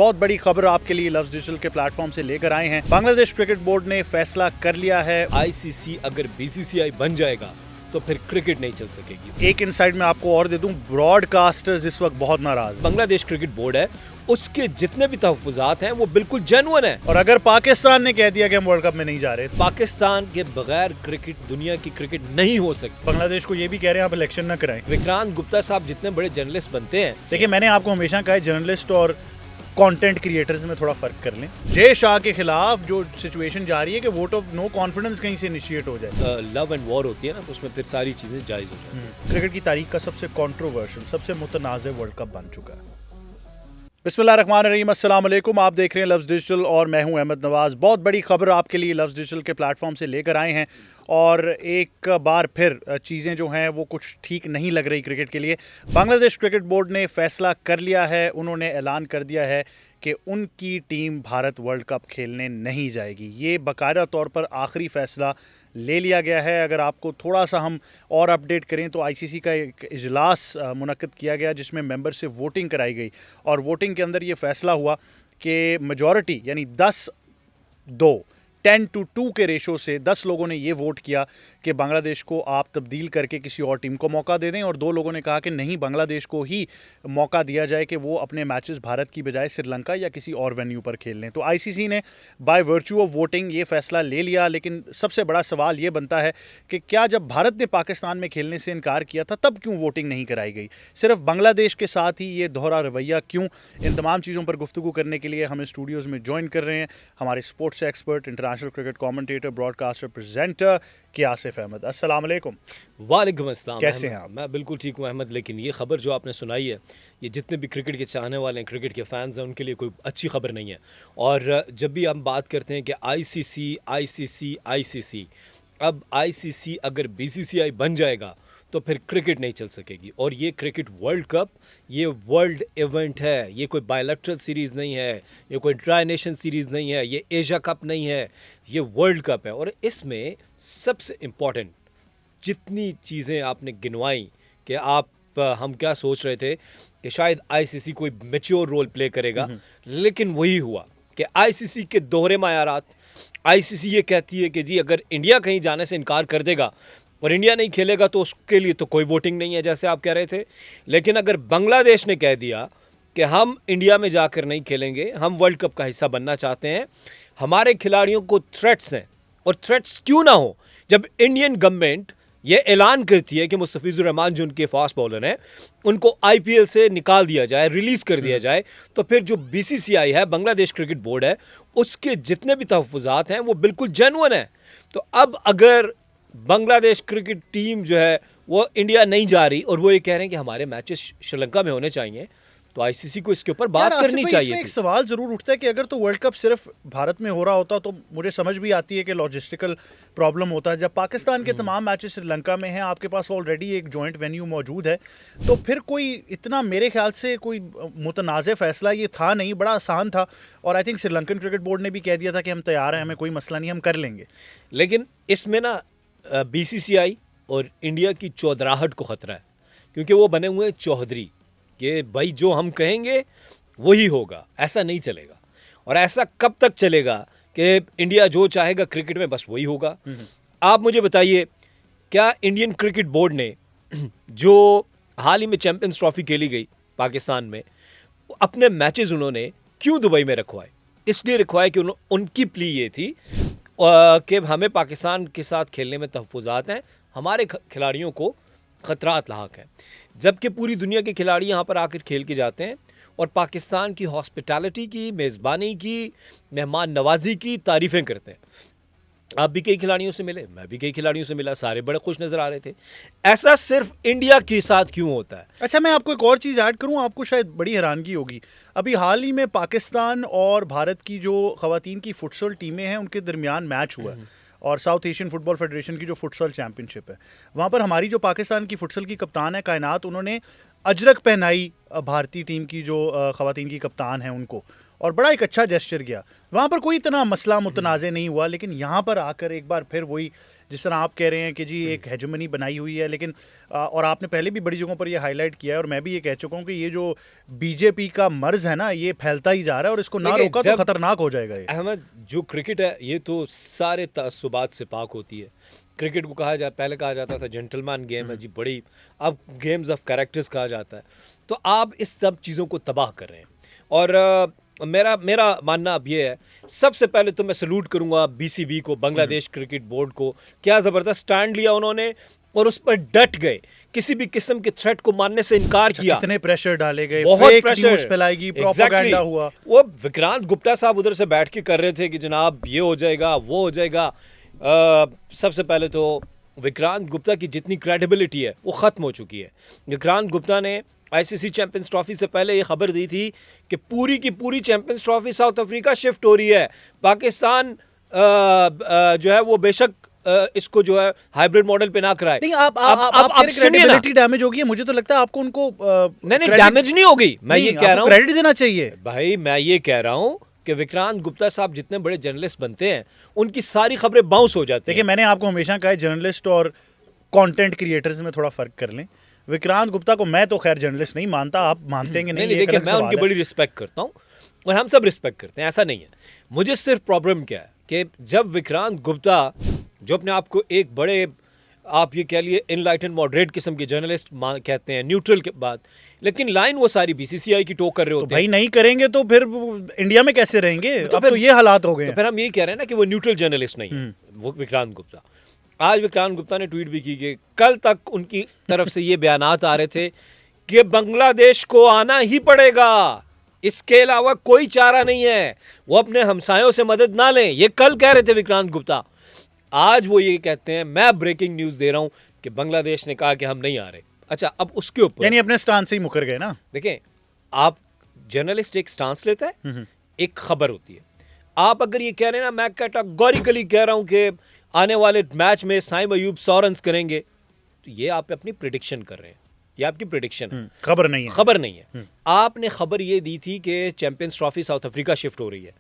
बहुत बड़ी खबर आपके लिए लफ्ज़ डिजिटल के प्लेटफॉर्म से लेकर आए हैं। बांग्लादेश क्रिकेट बोर्ड ने फैसला कर लिया है। आईसीसी अगर बीसीसीआई बन जाएगा तो फिर क्रिकेट नहीं चल सकेगी। एक इनसाइड में आपको और दे दूं, ब्रॉडकास्टर्स इस वक्त बहुत नाराज हैं। बांग्लादेश क्रिकेट बोर्ड है, उसके जितने भी तहफ्फुज़ात हैं वो बिल्कुल जेन्युइन है। और अगर पाकिस्तान ने कह दिया कि हम वर्ल्ड कप में नहीं जा रहे, पाकिस्तान के बगैर क्रिकेट दुनिया की क्रिकेट नहीं हो सकती। बांग्लादेश को ये भी कह रहे हैं आप इलेक्शन न कराएं। विक्रांत गुप्ता साहब जितने बड़े जर्नलिस्ट बनते हैं, देखिए, मैंने आपको हमेशा कहा है जर्नलिस्ट और कंटेंट क्रिएटर्स में थोड़ा फर्क कर लें। जय शाह के खिलाफ जो सिचुएशन जा रही है कि वोट ऑफ नो कॉन्फिडेंस कहीं से इनिशिएट हो जाए, लव एंड वॉर होती है ना, तो उसमें फिर सारी चीजें जायज हो जाती हैं। क्रिकेट की तारीख का सबसे कंट्रोवर्शियल, सबसे मुतनाज़ वर्ल्ड कप बन चुका है। बिस्मिल्लाहिर्रहमानिर्रहीम, अस्सलाम वालेकुम। आप देख रहे हैं लफ्ज़ डिजिटल और मैं हूं अहमद नवाज़। बहुत बड़ी खबर आपके लिए लफ्ज़ डिजिटल के प्लेटफॉर्म से लेकर आए हैं और एक बार फिर चीज़ें जो हैं वो कुछ ठीक नहीं लग रही क्रिकेट के लिए। बांग्लादेश क्रिकेट बोर्ड ने फ़ैसला कर लिया है, उन्होंने ऐलान कर दिया है कि उनकी टीम भारत वर्ल्ड कप खेलने नहीं जाएगी। ये बाकायदा तौर पर आखिरी फ़ैसला ले लिया गया है। अगर आपको थोड़ा सा हम और अपडेट करें तो आईसीसी का एक इजलास मुनक्किद किया गया जिसमें मेंबर से वोटिंग कराई गई और वोटिंग के अंदर ये फ़ैसला हुआ कि मेजॉरिटी यानी 10-2 के रेशो से 10 लोगों ने ये वोट किया कि बांग्लादेश को आप तब्दील करके किसी और टीम को मौका दे दें और 2 लोगों ने कहा कि नहीं, बांग्लादेश को ही मौका दिया जाए कि वो अपने मैचेस भारत की बजाय श्रीलंका या किसी और वेन्यू पर खेल लें। तो आईसीसी ने बाय वर्च्यू ऑफ वोटिंग ये फ़ैसला ले लिया, लेकिन सबसे बड़ा सवाल ये बनता है कि क्या जब भारत ने पाकिस्तान में खेलने से इनकार किया था तब क्यों वोटिंग नहीं कराई गई? सिर्फ बांग्लादेश के साथ ही ये दोहरा रवैया क्यों? इन तमाम चीज़ों पर गुफ्तगू करने के लिए हमें स्टूडियोज़ में ज्वाइन कर रहे हैं हमारे sports expert, international cricket commentator, broadcaster, presenter के आसिफ अहमद। अस्सलाम वालेकुम। वालेकुम अस्सलाम। कैसे हैं आप? मैं बिल्कुल ठीक हूँ अहमद, लेकिन ये खबर जो आपने सुनाई है, ये जितने भी क्रिकेट के चाहने वाले हैं, क्रिकेट के फैंस हैं, उनके लिए कोई अच्छी खबर नहीं है। और जब भी हम बात करते हैं कि आईसीसी, अब आईसीसी अगर बीसीसीआई बन जाएगा तो फिर क्रिकेट नहीं चल सकेगी। और ये क्रिकेट वर्ल्ड कप, ये वर्ल्ड इवेंट है, ये कोई बायलैटरल सीरीज़ नहीं है, ये कोई ट्राई नेशन सीरीज़ नहीं है, ये एशिया कप नहीं है, ये वर्ल्ड कप है। और इसमें सबसे इम्पॉर्टेंट जितनी चीज़ें आपने गिनवाई कि हम क्या सोच रहे थे कि शायद आईसीसी कोई मैच्योर रोल प्ले करेगा, लेकिन वही हुआ कि आईसीसी के दोहरे मायारात। आईसीसी ये कहती है कि जी अगर इंडिया कहीं जाने से इनकार कर देगा और इंडिया नहीं खेलेगा तो उसके लिए तो कोई वोटिंग नहीं है, जैसे आप कह रहे थे। लेकिन अगर बांग्लादेश ने कह दिया कि हम इंडिया में जाकर नहीं खेलेंगे, हम वर्ल्ड कप का हिस्सा बनना चाहते हैं, हमारे खिलाड़ियों को थ्रेट्स हैं, और थ्रेट्स क्यों ना हो जब इंडियन गवर्नमेंट ये ऐलान करती है कि मुस्तफिजुर रहमान जो उनके फास्ट बॉलर हैं उनको आईपीएल से निकाल दिया जाए, रिलीज़ कर दिया जाए, तो फिर जो बीसीसीआई है, बांग्लादेश क्रिकेट बोर्ड है, उसके जितने भी तहफ्फुज़ात हैं वो बिल्कुल जेन्युइन है। तो अब अगर बांग्लादेश क्रिकेट टीम जो है वो इंडिया नहीं जा रही और वो ये कह रहे हैं कि हमारे मैचेस श्रीलंका में होने चाहिए, तो आईसीसी को इसके ऊपर बात करनी चाहिए। एक सवाल जरूर उठता है कि अगर तो वर्ल्ड कप सिर्फ भारत में हो रहा होता तो मुझे समझ भी आती है कि लॉजिस्टिकल प्रॉब्लम होता है। जब पाकिस्तान के तमाम मैचेस श्रीलंका में हैं, आपके पास ऑलरेडी एक जॉइंट वेन्यू मौजूद है, तो फिर कोई इतना, मेरे ख्याल से कोई मुतनाज़ फैसला ये था नहीं, बड़ा आसान था। और I think Sri Lankan cricket board ने भी कह दिया था कि हम तैयार हैं, हमें कोई मसला नहीं, हम कर लेंगे। लेकिन इसमें ना बीसीसीआई और इंडिया की चौधराहट को ख़तरा है, क्योंकि वो बने हुए चौधरी कि भाई जो हम कहेंगे वही होगा। ऐसा नहीं चलेगा। और ऐसा कब तक चलेगा कि इंडिया जो चाहेगा क्रिकेट में बस वही होगा? आप मुझे बताइए, क्या इंडियन क्रिकेट बोर्ड ने जो हाल ही में चैंपियंस ट्रॉफी खेली गई पाकिस्तान में, अपने मैचेस उन्होंने क्यों दुबई में रखवाए? इसलिए रखवाए कि उनकी प्ली ये थी कि हमें पाकिस्तान के साथ खेलने में तहफ़्फ़ुज़ात हैं, हमारे खिलाड़ियों को ख़तरात लाहक हैं। जबकि पूरी दुनिया के खिलाड़ी यहाँ पर आकर खेल के जाते हैं और पाकिस्तान की हॉस्पिटैलिटी की, मेज़बानी की, मेहमान नवाजी की तारीफ़ें करते हैं। आप भी कई खिलाड़ियों से मिले, मैं भी कई खिलाड़ियों से मिला, सारे बड़े खुश नज़र आ रहे थे। ऐसा सिर्फ इंडिया के साथ क्यों होता है? अच्छा, मैं आपको एक और चीज़ ऐड करूं, आपको शायद बड़ी हैरानगी होगी। अभी हाल ही में पाकिस्तान और भारत की जो ख़वातीन की फुटसल टीमें हैं उनके दरमियान मैच हुआ है और साउथ एशियन फुटबॉल फेडरेशन की जो फुटसल चैंपियनशिप है, वहाँ पर हमारी जो पाकिस्तान की फुटसल की कप्तान है कायनात, उन्होंने अजरक पहनाई भारतीय टीम की जो ख़वातीन की कप्तान है उनको, और बड़ा एक अच्छा जेस्चर किया। वहाँ पर कोई इतना मसला मुतनाज़ नहीं हुआ, लेकिन यहाँ पर आकर एक बार फिर वही, जिस तरह आप कह रहे हैं कि जी एक हेजेमनी बनाई हुई है, लेकिन और आपने पहले भी बड़ी जगहों पर ये हाईलाइट किया है, और मैं भी ये कह चुका हूँ कि ये जो बीजेपी का मर्ज है ना, ये फैलता ही जा रहा है, और इसको ना देखिए, रोका तो जब- खतरनाक हो जाएगा ये। अहमद, जो क्रिकेट है ये तो सारे तअस्सुबात से पाक होती है। क्रिकेट को पहले कहा जाता था जेंटलमैन गेम है जी, बड़ी, अब गेम्स ऑफ कैरेक्टर्स कहा जाता है। तो आप इस सब चीज़ों को तबाह कर रहे हैं। और मेरा मेरा मानना अब ये है, सबसे पहले तो मैं सलूट करूंगा बीसीबी को, बांग्लादेश क्रिकेट बोर्ड को। क्या ज़बरदस्त स्टैंड लिया उन्होंने और उस पर डट गए, किसी भी किस्म के थ्रेट को मानने से इनकार किया। कितने प्रेशर डाले गए, बहुत फेक प्रेशर न्यूज़ फैलाएगी, प्रोपेगेंडा हुआ। वो विक्रांत गुप्ता साहब उधर से बैठ के कर रहे थे कि जनाब ये हो जाएगा, वो हो जाएगा। सबसे पहले तो विक्रांत गुप्ता की जितनी क्रेडिबिलिटी है वो ख़त्म हो चुकी है। विक्रांत गुप्ता ने आईसीसी चैंपियंस ट्रॉफी से पहले ये खबर दी थी कि पूरी की पूरी champions trophy south Africa shift हो रही है। पाकिस्तान जो है वो बेशक इसको जो है हाइब्रिड मॉडल पे ना कराए। नहीं, आप कह रहे सुनिए ना। क्रेडिबिलिटी डैमेज होगी है, मुझे तो लगता है आपको उनको नहीं, डैमेज नहीं होगी, मैं ये कह रहा हूँ क्रेडिट देना चाहिए भाई, मैं ये कह रहा हूँ कि विक्रांत गुप्ता साहब जितने बड़े जर्नलिस्ट बनते हैं उनकी सारी खबरें बाउंस हो जाती देखिए, हैं। मैंने आपको हमेशा कहा है जर्नलिस्ट और कंटेंट क्रिएटर्स में थोड़ा फर्क कर लें। विक्रांत गुप्ता को मैं तो खैर जर्नलिस्ट नहीं मानता, आप मानते हैं कि नहीं, नहीं, ये एक देखिए, अलग मैं सवाल उनकी है। बड़ी रिस्पेक्ट करता हूँ और हम सब रिस्पेक्ट करते हैं, ऐसा नहीं है। मुझे सिर्फ प्रॉब्लम क्या है कि जब विक्रांत गुप्ता, जो अपने आप को एक बड़े, आप ये कह लिए इनलाइटन मॉडरेट किस्म के जर्नलिस्ट कहते हैं, न्यूट्रल के बाद, लेकिन लाइन वो सारी बीसीसीआई की टो कर रहे तो होते हैं। भाई नहीं करेंगे तो फिर इंडिया में कैसे रहेंगे? तो अब फिर- तो ये हालात हो गए तो हैं। फिर हम यही कह रहे हैं ना कि वो न्यूट्रल जर्नलिस्ट नहीं है, वो विक्रांत गुप्ता। आज विक्रांत गुप्ता ने ट्वीट भी की कि कल तक उनकी तरफ से ये बयानात आ रहे थे कि बांग्लादेश को आना ही पड़ेगा, इसके अलावा कोई चारा नहीं है, वो अपने हमसायों से मदद ना लें। ये कल कह रहे थे विक्रांत गुप्ता। आज वो ये कहते हैं, मैं ब्रेकिंग न्यूज़ दे रहा हूं कि बांग्लादेश ने कहा कि हम नहीं आ रहे। अच्छा, अब उसके ऊपर यानी अपने स्टांस से ही मुकर गए ना। देखें, आप जर्नलिस्ट एक स्टांस लेता है, एक खबर होती है। आप अगर ये कह रहे हैं ना, मैं कैटेगोरिकली कह रहा हूं कि आने वाले मैच में साइम अयूब 100 रन करेंगे, तो ये आप अपनी प्रिडिक्शन कर रहे हैं, ये आपकी प्रिडिक्शन है, खबर नहीं है। खबर नहीं है। आपने खबर ये दी थी कि champions trophy south Africa shift हो रही है,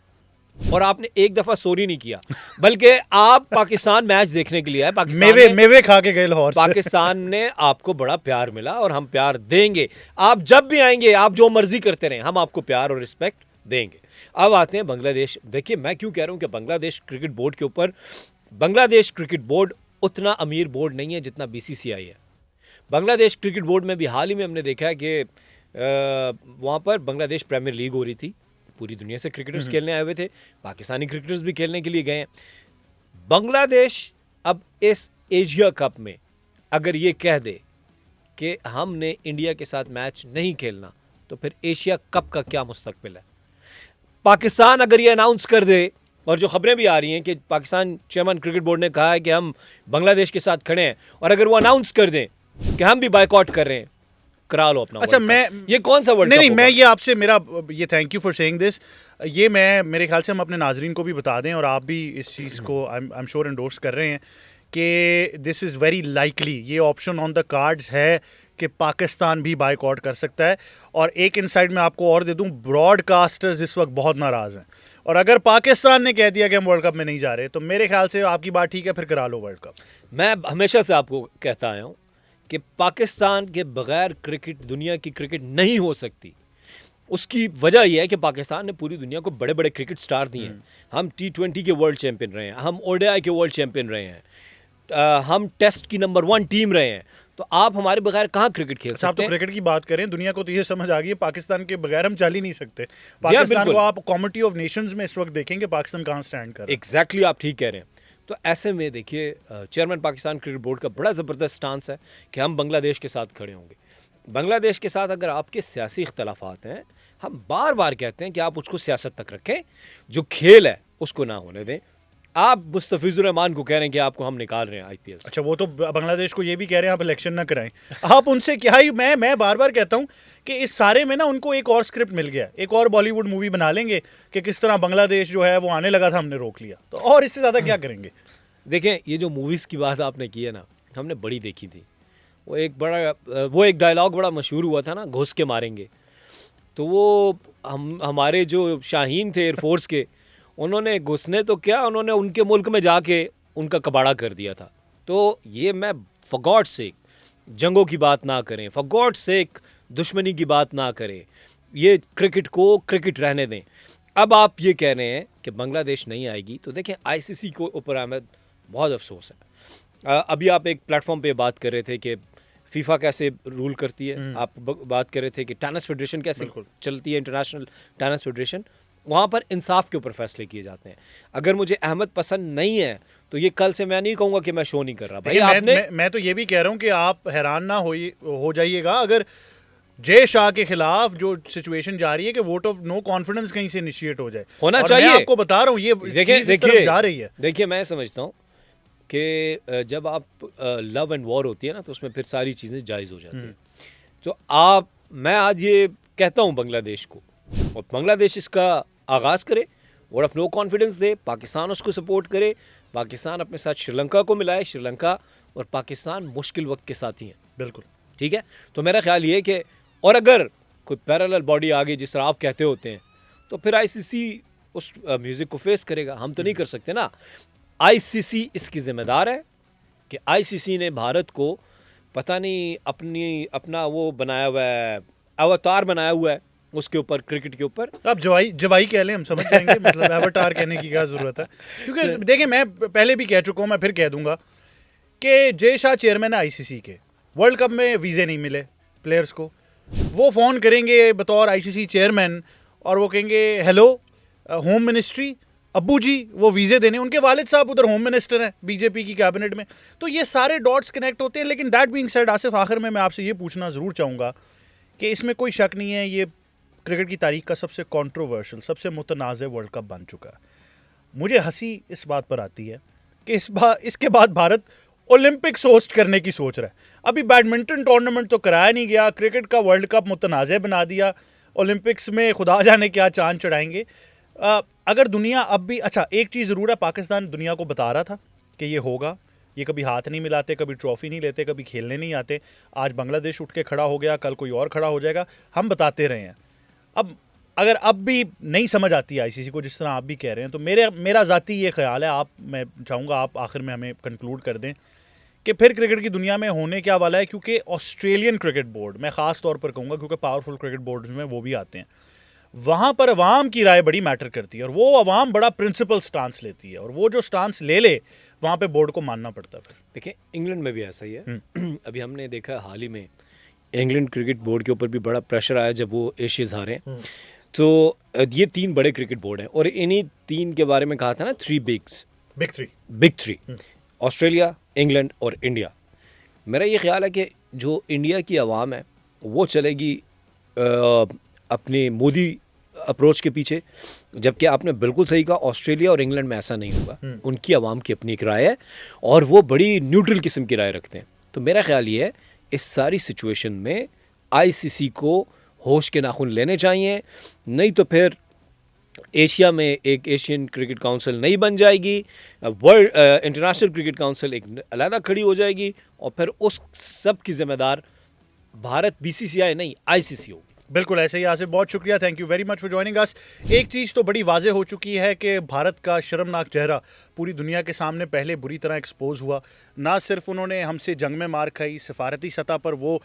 और आपने एक दफा सॉरी नहीं किया, बल्कि आप पाकिस्तान मैच देखने के लिए आए। मेवे खा के गए लाहौर से। पाकिस्तान ने आपको बड़ा प्यार मिला और हम प्यार देंगे। आप जब भी आएंगे, आप जो मर्जी करते रहें, हम आपको प्यार और रिस्पेक्ट देंगे। अब आते हैं बांग्लादेश। देखिए, मैं क्यों कह रहा हूं कि बांग्लादेश क्रिकेट बोर्ड के ऊपर, बांग्लादेश क्रिकेट बोर्ड उतना अमीर बोर्ड नहीं है जितना बीसीसीआई है। बांग्लादेश क्रिकेट बोर्ड में भी हाल ही में हमने देखा है कि वहाँ पर बांग्लादेश प्रीमियर लीग हो रही थी, पूरी दुनिया से क्रिकेटर्स खेलने आए हुए थे, पाकिस्तानी क्रिकेटर्स भी खेलने के लिए गए हैं। बांग्लादेश अब इस एशिया कप में अगर ये कह दे कि हमने इंडिया के साथ मैच नहीं खेलना, तो फिर एशिया कप का क्या मुस्तकबिल है? पाकिस्तान अगर ये अनाउंस कर दे, और जो खबरें भी आ रही हैं कि पाकिस्तान चेयरमैन क्रिकेट बोर्ड ने कहा है कि हम बांग्लादेश के साथ खड़े हैं, और अगर वो अनाउंस कर दें कि हम भी बायकॉट कर रहे हैं, करा लो अपना। अच्छा, World मैं Cup। ये कौन सा वर्ल्ड नहीं कप नहीं, मैं होगा? ये आपसे मेरा ये thank you for saying this, ये मैं मेरे ख्याल से हम अपने नाजरीन को भी बता दें, और आप भी इस चीज़ को आई एम श्योर एंडोर्स कर रहे हैं कि दिस इज़ वेरी लाइकली, ये ऑप्शन ऑन द कार्ड्स है कि पाकिस्तान भी बायकॉट कर सकता है। और एक इनसाइड में आपको और दे दूं, ब्रॉडकास्टर्स इस वक्त बहुत नाराज़ हैं, और अगर पाकिस्तान ने कह दिया कि हम वर्ल्ड कप में नहीं जा रहे, तो मेरे ख्याल से आपकी बात ठीक है, फिर करा लो वर्ल्ड कप। मैं हमेशा से आपको कहता आया हूं कि पाकिस्तान के बगैर क्रिकेट, दुनिया की क्रिकेट नहीं हो सकती। उसकी वजह यह है कि पाकिस्तान ने पूरी दुनिया को बड़े बड़े क्रिकेट स्टार दिए हैं। हम T20 के वर्ल्ड चैंपियन रहे हैं, हम ODI के वर्ल्ड चैंपियन रहे हैं, हम टेस्ट की नंबर 1 टीम रहे हैं। तो आप हमारे बगैर कहाँ क्रिकेट खेल अच्छा, आप सकते तो हैं? क्रिकेट की बात करें, दुनिया को तो ये समझ आ गई है पाकिस्तान के बगैर हम चल ही नहीं सकते। हाँ, पाकिस्तान बिल्कुल। को आप कॉमिटी ऑफ नेशंस में इस वक्त देखेंगे पाकिस्तान कहाँ स्टैंड कर रहा है। एग्जैक्टली, आप ठीक कह रहे हैं। तो ऐसे में देखिए, चेयरमैन पाकिस्तान क्रिकेट बोर्ड का बड़ा ज़बरदस्त स्टांस है कि हम बांग्लादेश के साथ खड़े होंगे। बांग्लादेश के साथ अगर आपके सियासी इख्तलाफात हैं, हम बार बार कहते हैं कि आप उसको सियासत तक रखें, जो खेल है उसको ना होने दें। आप मुस्तफिजुर रहमान को कह रहे हैं कि आपको हम निकाल रहे हैं आईपीएल से। अच्छा, वो तो बांग्लादेश को ये भी कह रहे हैं आप इलेक्शन ना कराएं। आप उनसे क्या ही, मैं बार बार कहता हूं कि इस सारे में ना उनको एक और स्क्रिप्ट मिल गया, एक और बॉलीवुड मूवी बना लेंगे कि किस तरह बांग्लादेश जो है वो आने लगा था, हमने रोक लिया, तो और इससे ज़्यादा क्या करेंगे। देखें, ये जो मूवीज़ की बात आपने की है ना, हमने बड़ी देखी थी। वो एक डायलॉग बड़ा मशहूर हुआ था ना, घुस के मारेंगे। तो वो हमारे जो शाहीन थे एयरफोर्स के, उन्होंने घुसने तो क्या, उन्होंने उनके मुल्क में जाके उनका कबाड़ा कर दिया था। तो ये मैं फॉर गॉड सेक जंगों की बात ना करें, फॉर गॉड सेक दुश्मनी की बात ना करें, ये क्रिकेट को क्रिकेट रहने दें। अब आप ये कह रहे हैं कि बांग्लादेश नहीं आएगी, तो देखें आईसीसी को ऊपर अहमद बहुत अफसोस है। अभी आप एक प्लेटफॉर्म पे बात कर रहे थे कि फीफा कैसे रूल करती है, आप बात कर रहे थे कि टेनिस फेडरेशन कैसे चलती है, इंटरनेशनल टेनिस फेडरेशन, वहाँ पर इंसाफ के ऊपर फैसले किए जाते हैं। अगर मुझे अहमद पसंद नहीं है तो ये कल से मैं नहीं कहूँगा कि मैं शो नहीं कर रहा भाई। मैं तो ये भी कह रहा हूँ कि आप हैरान ना हो जाइएगा अगर जय शाह के खिलाफ जो सिचुएशन जा रही है कि वोट ऑफ नो कॉन्फिडेंस कहीं से इनिशिएट हो जाए, होना चाहिए। मैं आपको बता रहा हूँ ये देखिए जा रही है। देखिए मैं समझता हूँ कि जब आप लव एंड वॉर होती है ना, तो उसमें फिर सारी चीज़ें जायज़ हो जाती हैं। तो मैं आज ये कहता हूँ बांग्लादेश को, और बांग्लादेश इसका आगाज़ करे, वोट ऑफ नो कॉन्फिडेंस दे, पाकिस्तान उसको सपोर्ट करे, पाकिस्तान अपने साथ श्रीलंका को मिलाए। श्रीलंका और पाकिस्तान मुश्किल वक्त के साथी हैं, बिल्कुल ठीक है। तो मेरा ख्याल ये है कि और अगर कोई पैरेलल बॉडी आ गई जिस तरह आप कहते होते हैं, तो फिर आईसीसी उस म्यूज़िक को फेस करेगा। हम तो नहीं कर सकते ना। आईसीसी इसकी जिम्मेदार है कि आईसीसी ने भारत को पता नहीं अपना वो बनाया हुआ है, अवतार बनाया हुआ है उसके ऊपर, क्रिकेट के ऊपर। अब जवाई कह लें, हम समझ जाएंगे मतलब एवटार कहने की क्या ज़रूरत है। क्योंकि देखिए मैं पहले भी कह चुका हूँ, मैं फिर कह दूंगा कि जय शाह चेयरमैन है आईसीसी के, वर्ल्ड कप में वीज़े नहीं मिले प्लेयर्स को, वो फ़ोन करेंगे बतौर आईसीसी चेयरमैन और वो कहेंगे हेलो होम मिनिस्ट्री, अब्बू जी वो वीज़े देने, उनके वालिद साहब उधर होम मिनिस्टर हैं बीजेपी की कैबिनेट में। तो ये सारे डॉट्स कनेक्ट होते हैं। लेकिन दैट बीइंग सेड आसिफ, आखिर में मैं आपसे ये पूछना ज़रूर चाहूँगा कि इसमें कोई शक नहीं है ये क्रिकेट की तारीख का सबसे कंट्रोवर्शियल, सबसे मुतनाज़ वर्ल्ड कप बन चुका है। मुझे हंसी इस बात पर आती है कि इसके बाद भारत ओलंपिक्स होस्ट करने की सोच रहा है। अभी बैडमिंटन टूर्नामेंट तो कराया नहीं गया, क्रिकेट का वर्ल्ड कप मुतनाज़ बना दिया, ओलंपिक्स में खुदा जाने क्या चांद चढ़ाएंगे। अगर दुनिया अब भी, अच्छा एक चीज़ ज़रूर है, पाकिस्तान दुनिया को बता रहा था कि ये होगा, ये कभी हाथ नहीं मिलाते, कभी ट्रॉफी नहीं लेते, कभी खेलने नहीं आते। आज बांग्लादेश उठ के खड़ा हो गया, कल कोई और खड़ा हो जाएगा, हम बताते रहे हैं। अब अगर अब भी नहीं समझ आती है आईसीसी को, जिस तरह आप भी कह रहे हैं, तो मेरा ज़ाती ये ख्याल है, मैं चाहूँगा आप आखिर में हमें कंक्लूड कर दें कि फिर क्रिकेट की दुनिया में होने क्या वाला है। क्योंकि ऑस्ट्रेलियन क्रिकेट बोर्ड, मैं ख़ास तौर पर कहूँगा क्योंकि पावरफुल क्रिकेट बोर्ड में वो भी आते हैं, वहाँ पर अवाम की राय बड़ी मैटर करती है और वो अवाम बड़ा प्रिंसिपल स्टांस लेती है, और वो जो स्टांस ले वहाँ पे बोर्ड को मानना पड़ता है। फिर देखिए इंग्लैंड में भी ऐसा ही है। अभी हमने देखा हाल ही में इंग्लैंड क्रिकेट बोर्ड के ऊपर भी बड़ा प्रेशर आया जब वो एशियज हारे। तो ये 3 बड़े क्रिकेट बोर्ड हैं और इन्हीं 3 के बारे में कहा था ना, बिग थ्री, ऑस्ट्रेलिया, इंग्लैंड और इंडिया। मेरा ये ख्याल है कि जो इंडिया की आवाम है वो चलेगी अपने मोदी अप्रोच के पीछे, जबकि आपने बिल्कुल सही कहा ऑस्ट्रेलिया और इंग्लैंड में ऐसा नहीं होगा। उनकी आवाम की अपनी एक राय है और वो बड़ी न्यूट्रल किस्म की राय रखते हैं। तो मेरा ख्याल ये है इस सारी सिचुएशन में आईसीसी को होश के नाखून लेने चाहिए, नहीं तो फिर एशिया में एक एशियन क्रिकेट काउंसिल नहीं बन जाएगी, वर्ल्ड इंटरनेशनल क्रिकेट काउंसिल एक अलग खड़ी हो जाएगी और फिर उस सब की जिम्मेदार भारत बीसीसीआई नहीं आईसीसी होगी। बिल्कुल ऐसे ही आसिफ, बहुत शुक्रिया, thank you very much for joining us. एक चीज़ तो बड़ी वाज़ेह हो चुकी है कि भारत का शर्मनाक चेहरा पूरी दुनिया के सामने पहले बुरी तरह एक्सपोज हुआ। ना सिर्फ उन्होंने हमसे जंग में मार खाई, सफारती सतह पर वो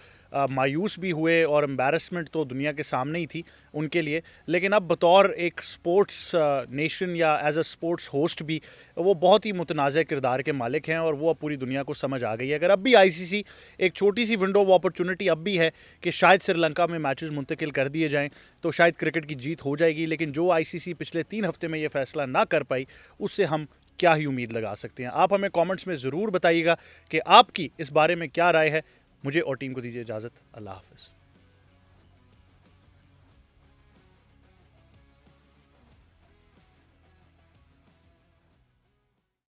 मायूस भी हुए और एम्बैरसमेंट तो दुनिया के सामने ही थी उनके लिए, लेकिन अब बतौर एक स्पोर्ट्स नेशन या एज अ स्पोर्ट्स होस्ट भी वो बहुत ही मुतनाज़ किरदार के मालिक हैं और वो अब पूरी दुनिया को समझ आ गई है। अगर अब भी आईसीसी एक छोटी सी विंडो ऑफ अपॉर्चुनिटी अब भी है कि शायद श्रीलंका में मैचेस मुंतकिल कर दिए जाएं तो शायद क्रिकेट की जीत हो जाएगी, लेकिन जो आईसीसी पिछले 3 हफ्ते में ये फैसला ना कर पाई उससे हम क्या ही उम्मीद लगा सकते हैं। आप हमें कमेंट्स में ज़रूर बताइएगा कि आपकी इस बारे में क्या राय है। मुझे और टीम को दीजिए इजाज़त। अल्लाह हाफ़िज़।